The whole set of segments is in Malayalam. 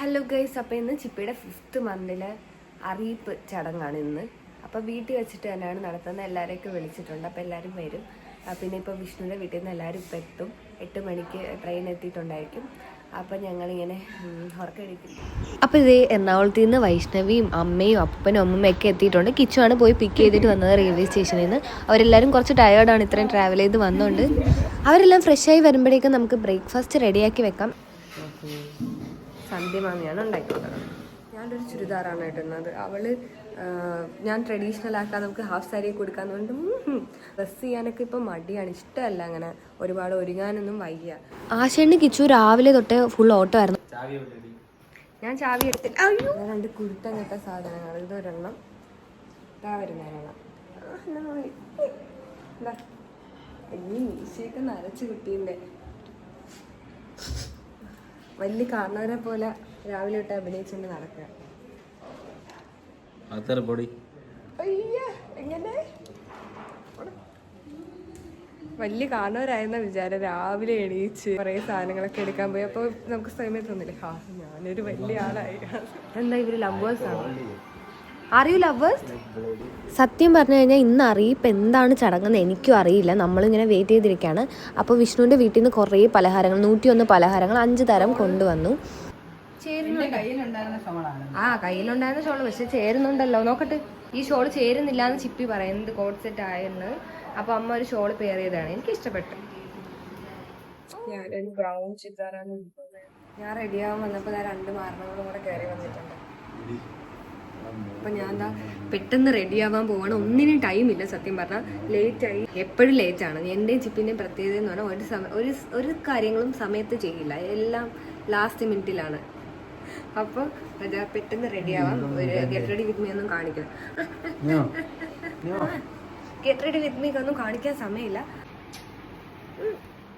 ഹലോ ഗൈസ്, അപ്പോൾ ഇന്ന് ചിപ്പിയുടെ 5th മന്തിലെ അറിയിപ്പ് ചടങ്ങാണ് ഇന്ന്. അപ്പോൾ വീട്ടിൽ വെച്ചിട്ട് തന്നെയാണ് നടത്തുന്നത്. എല്ലാവരെയൊക്കെ വിളിച്ചിട്ടുണ്ട്, അപ്പോൾ എല്ലാവരും വരും. പിന്നെ ഇപ്പോൾ വിഷ്ണുവിൻ്റെ വീട്ടിൽ നിന്ന് എല്ലാവരും ഇപ്പോൾ എത്തും. 8 മണിക്ക് ട്രെയിൻ എത്തിയിട്ടുണ്ടായിരിക്കും. അപ്പോൾ ഞങ്ങളിങ്ങനെ ഉറക്കടിക്കും. അപ്പോൾ ഇത് എറണാകുളത്ത് നിന്ന് വൈഷ്ണവിയും അമ്മയും അപ്പനും അമ്മമ്മയൊക്കെ എത്തിയിട്ടുണ്ട്. കിച്ചുവാണ് പോയി പിക്ക് ചെയ്തിട്ട് വന്നത് റെയിൽവേ സ്റ്റേഷനിൽ നിന്ന്. അവരെല്ലാവരും കുറച്ച് ടയേർഡാണ്, ഇത്രയും ട്രാവൽ ചെയ്ത് വന്നുകൊണ്ട്. അവരെല്ലാം ഫ്രഷായി വരുമ്പോഴേക്കും നമുക്ക് ബ്രേക്ക്ഫാസ്റ്റ് റെഡിയാക്കി വെക്കാം. സന്ധ്യമാമിയാണ് ഉണ്ടാക്കിക്കൊടുക്കുന്നത്. ഞാനൊരു ചുരിദാറാണ് ഇടുന്നത്. ഞാൻ ട്രഡീഷണൽ ആക്കാൻ നമുക്ക് ഹാഫ് സാരി കൊടുക്കാന്ന് പറഞ്ഞിട്ട് ഡ്രസ് ചെയ്യാനൊക്കെ ഇപ്പം മടിയാണ്, ഇഷ്ടമല്ല അങ്ങനെ ഒരുപാട് ഒരുങ്ങാനൊന്നും വയ്യ. ആശേണ്ണി കിച്ചു രാവിലെ തൊട്ടേ ഫുൾ ഓട്ടോ ആയിരുന്നു. ഞാൻ ചാവി എടുത്തില്ല. അയ്യോ, 2 കുരുത്തം കെട്ട സാധനങ്ങൾ. ഇതൊരെണ്ണം, ഇതാ വരുന്നതിനെണ്ണം. എന്താ മീശയൊക്കെ നരച്ച് കിട്ടിയില്ലേ. വലിയ കാരണവരെ പോലെ രാവിലെ തൊട്ട് അഭിനയിച്ചുകൊണ്ട് നടക്കുക. എങ്ങനെ വലിയ കാരണവരായിരുന്ന വിചാരം. രാവിലെ എണീച്ച് കുറേ സാധനങ്ങളൊക്കെ എടുക്കാൻ പോയി. അപ്പോൾ നമുക്ക് സമയം തോന്നില്ലേ, ഞാനൊരു വലിയ ആളായി. എന്താ ഇവര് ലവേഴ്സ് ആണ്? അറിയൂ ലവേഴ്സ്? സത്യം പറഞ്ഞു കഴിഞ്ഞാൽ ഇന്ന് അറിയിപ്പ് എന്താണ് ചടങ്ങെന്ന് എനിക്കും അറിയില്ല. നമ്മളിങ്ങനെ വെയിറ്റ് ചെയ്തിരിക്കുകയാണ്. അപ്പോൾ വിഷ്ണുവിൻ്റെ വീട്ടിൽ നിന്ന് കുറേ പലഹാരങ്ങൾ, 101 പലഹാരങ്ങൾ 5 തരം കൊണ്ടുവന്നു. കയ്യിലുണ്ടായിരുന്ന ഷോള് പക്ഷെ ചേരുന്നുണ്ടല്ലോ. നോക്കട്ടെ, ഈ ഷോള് ചേരുന്നില്ല എന്ന് ചിപ്പി പറയുന്നത് കോഡ് സെറ്റ് ആയെന്ന്. അപ്പോൾ അമ്മ ഒരു ഷോള് പെയർ ചെയ്തതാണ്, എനിക്ക് ഇഷ്ടപ്പെട്ടു. ഞാനൊരു ബ്രൗൺ ചുരിദാറാണ്. ഞാൻ റെഡിയാവാൻ വന്നപ്പോൾ 2 മാരണങ്ങളും കൂടെ കയറി വന്നിട്ടുണ്ട്. അപ്പം ഞാൻ എന്താ പെട്ടെന്ന് റെഡിയാവാൻ പോവാണ്. ഒന്നിനും ടൈമില്ല. സത്യം പറഞ്ഞാൽ ലേറ്റായി, എപ്പോഴും ലേറ്റാണ്. എൻ്റെയും ചിപ്പിൻ്റെയും പ്രത്യേകത എന്ന് പറഞ്ഞാൽ ഒരു കാര്യങ്ങളും സമയത്ത് ചെയ്യില്ല, എല്ലാം ലാസ്റ്റ് മിനിറ്റിലാണ്. അപ്പോൾ പെട്ടെന്ന് റെഡിയാവാം. ഒരു ഗെറ്റ് റെഡി വിത്ത് മീ ഒന്നും കാണിക്കണം. ഗെറ്റ് റെഡി വിത്ത് മീ ഒന്നും കാണിക്കാൻ സമയമില്ല.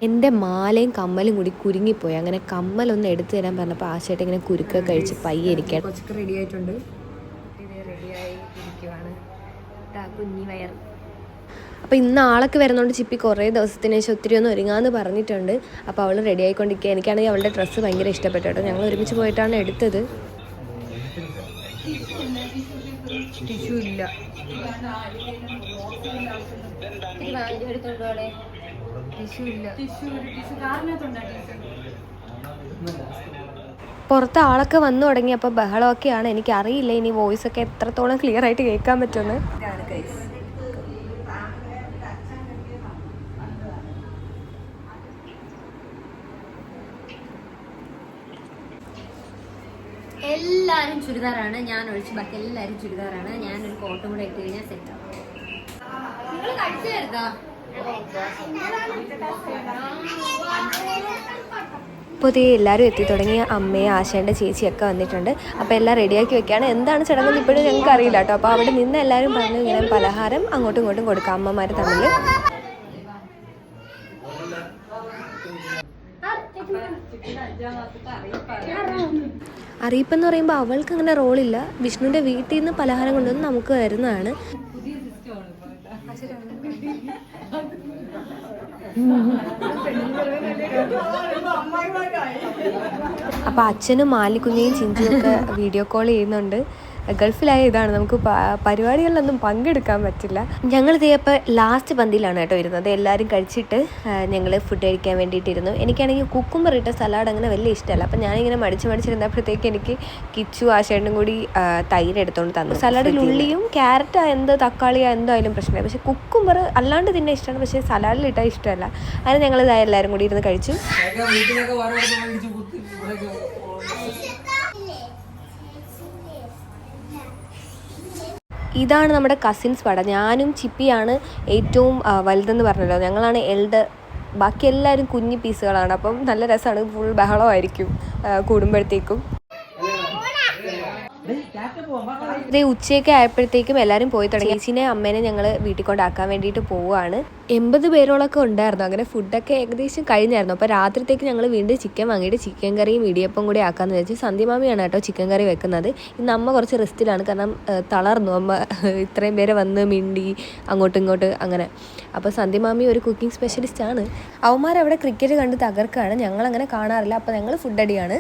എൻ്റെ മാലയും കമ്മലും കൂടി കുരുങ്ങിപ്പോയി. അങ്ങനെ കമ്മലൊന്ന് എടുത്തു തരാൻ പറഞ്ഞപ്പോൾ ആശയായിട്ട് ഇങ്ങനെ കുരുക്കൊക്കെ കഴിച്ച് പയ്യെ ഇരിക്കാൻ. കൊച്ചൊക്കെ റെഡി ആയിട്ടുണ്ട്. റെഡിയായി ഇരിക്കുവാണ് കുഞ്ഞി വയർ. അപ്പോൾ ഇന്ന് ആളൊക്കെ വരുന്നതുകൊണ്ട് ചിപ്പി കുറേ ദിവസത്തിന് ശേഷം ഒത്തിരി ഒന്ന് ഒരുങ്ങാമെന്ന് പറഞ്ഞിട്ടുണ്ട്. അപ്പോൾ അവൾ റെഡി ആയിക്കൊണ്ടിരിക്കുക. എനിക്കാണെങ്കിൽ അവളുടെ ഡ്രസ്സ് ഭയങ്കര ഇഷ്ടപ്പെട്ടു കേട്ടോ. ഞങ്ങൾ ഒരുമിച്ച് പോയിട്ടാണ് എടുത്തത്. ടിഷ്യൂ ഇല്ല. പുറത്ത് ആളൊക്കെ വന്നു തുടങ്ങിയപ്പോൾ ബഹളമൊക്കെയാണ്. എനിക്കറിയില്ല ഇനി വോയിസ് ഒക്കെ എത്രത്തോളം ക്ലിയർ ആയിട്ട് കേൾക്കാൻ പറ്റുമെന്ന്. എല്ലാവരും ചുരിദാറാണ്, ഞാൻ ഒഴിച്ച് ബാക്കി എല്ലാവരും ചുരിദാറാണ്. ഞാനൊരു കോട്ടും കൂടെ ഇട്ട് കഴിഞ്ഞാൽ സെറ്റാവും. നിങ്ങൾ കഴിച്ചു തരുതാ? അപ്പോൾ എല്ലാവരും എത്തി തുടങ്ങി. അമ്മയും ആശേൻ്റെ ചേച്ചിയൊക്കെ വന്നിട്ടുണ്ട്. അപ്പോൾ എല്ലാം റെഡിയാക്കി വെക്കുകയാണ്. എന്താണ് ചടങ്ങെന്ന് ഇപ്പോഴും ഞങ്ങൾക്ക് അറിയില്ല കേട്ടോ. അപ്പോൾ അവിടെ നിന്ന് എല്ലാവരും പറഞ്ഞു ഇങ്ങനെ പലഹാരം അങ്ങോട്ടും ഇങ്ങോട്ടും കൊടുക്കാം അമ്മമാർ തമ്മിൽ. അറിയിപ്പെന്ന് പറയുമ്പോൾ അവൾക്ക് അങ്ങനെ റോളില്ല. വിഷ്ണുവിൻ്റെ വീട്ടിൽ നിന്ന് പലഹാരം കൊണ്ടുവന്ന് നമുക്ക് വരുന്നതാണ്. അപ്പോൾ അച്ഛനും മാലിക്കുഞ്ഞയും ചിഞ്ചും ഒക്കെ വീഡിയോ കോൾ ചെയ്യുന്നുണ്ട്. ഗൾഫിലായ ഇതാണ്, നമുക്ക് പരിപാടികളിലൊന്നും പങ്കെടുക്കാൻ പറ്റില്ല. ഞങ്ങൾ ഇതേപ്പോൾ ലാസ്റ്റ് പന്തിയിലാണ് കേട്ടോ ഇരുന്നത്. എല്ലാവരും കഴിച്ചിട്ട് ഞങ്ങൾ ഫുഡ് കഴിക്കാൻ വേണ്ടിയിട്ടിരുന്നു. എനിക്കാണെങ്കിൽ കുക്കുംബർ ഇട്ട സലാഡ് അങ്ങനെ വലിയ ഇഷ്ടമല്ല. അപ്പം ഞാനിങ്ങനെ മടിച്ചിരുന്നപ്പോഴത്തേക്ക് എനിക്ക് കിച്ചു ആശേണ്ടും കൂടി തൈര് എടുത്തുകൊണ്ട് തന്നു. സലാഡിൽ ഉള്ളിയും ക്യാരറ്റ് എന്തോ തക്കാളിയോ എന്തോ ആയാലും പ്രശ്നമില്ല. പക്ഷേ കുക്കുംബർ അല്ലാണ്ട് തന്നെ ഇഷ്ടമാണ്, പക്ഷേ സലാഡിൽ ഇട്ടാൽ ഇഷ്ടമല്ല. അങ്ങനെ ഞങ്ങൾ ഇതായി എല്ലാവരും കൂടി ഇരുന്ന് കഴിച്ചു. ഇതാണ് നമ്മുടെ കസിൻസ് പടം. ഞാനും ചിപ്പിയാണ് ഏറ്റവും വലുതെന്ന് പറഞ്ഞല്ലോ. ഞങ്ങളാണ് എൽഡർ. ബാക്കി എല്ലാവരും കുഞ്ഞു പീസുകളാണ്. അപ്പം നല്ല രസമാണ്, ഫുൾ ബഹളമായിരിക്കും കൂടുമ്പോഴത്തേക്കും. ഇതേ ഉച്ചയൊക്കെ ആയപ്പോഴത്തേക്കും എല്ലാവരും പോയി തുടങ്ങി. ചേച്ചിനെ അമ്മേനെ ഞങ്ങൾ വീട്ടിൽ കൊണ്ടാക്കാൻ വേണ്ടിയിട്ട് പോവുകയാണ്. 80 പേരോളൊക്കെ ഉണ്ടായിരുന്നു. അങ്ങനെ ഫുഡൊക്കെ ഏകദേശം കഴിഞ്ഞായിരുന്നു. അപ്പോൾ രാത്രിത്തേക്ക് ഞങ്ങൾ വീണ്ടും ചിക്കൻ വാങ്ങിയിട്ട് ചിക്കൻ കറിയും ഇടിയപ്പം കൂടി ആക്കാമെന്ന് വെച്ച്. സന്ധ്യമാമിയാണ് കേട്ടോ ചിക്കൻ കറി വെക്കുന്നത്. ഇന്ന് അമ്മ കുറച്ച് റെസ്റ്റിലാണ്, കാരണം തളർന്നു. അമ്മ ഇത്രയും പേരെ വന്ന് മിണ്ടി അങ്ങോട്ടും ഇങ്ങോട്ട് അങ്ങനെ. അപ്പോൾ സന്ധ്യമാമി ഒരു കുക്കിംഗ് സ്പെഷ്യലിസ്റ്റ് ആണ്. അവന്മാരവിടെ ക്രിക്കറ്റ് കണ്ട് തകർക്കുകയാണ്. ഞങ്ങളങ്ങനെ കാണാറില്ല. അപ്പോൾ ഞങ്ങൾ ഫുഡ് അടിയാണ്.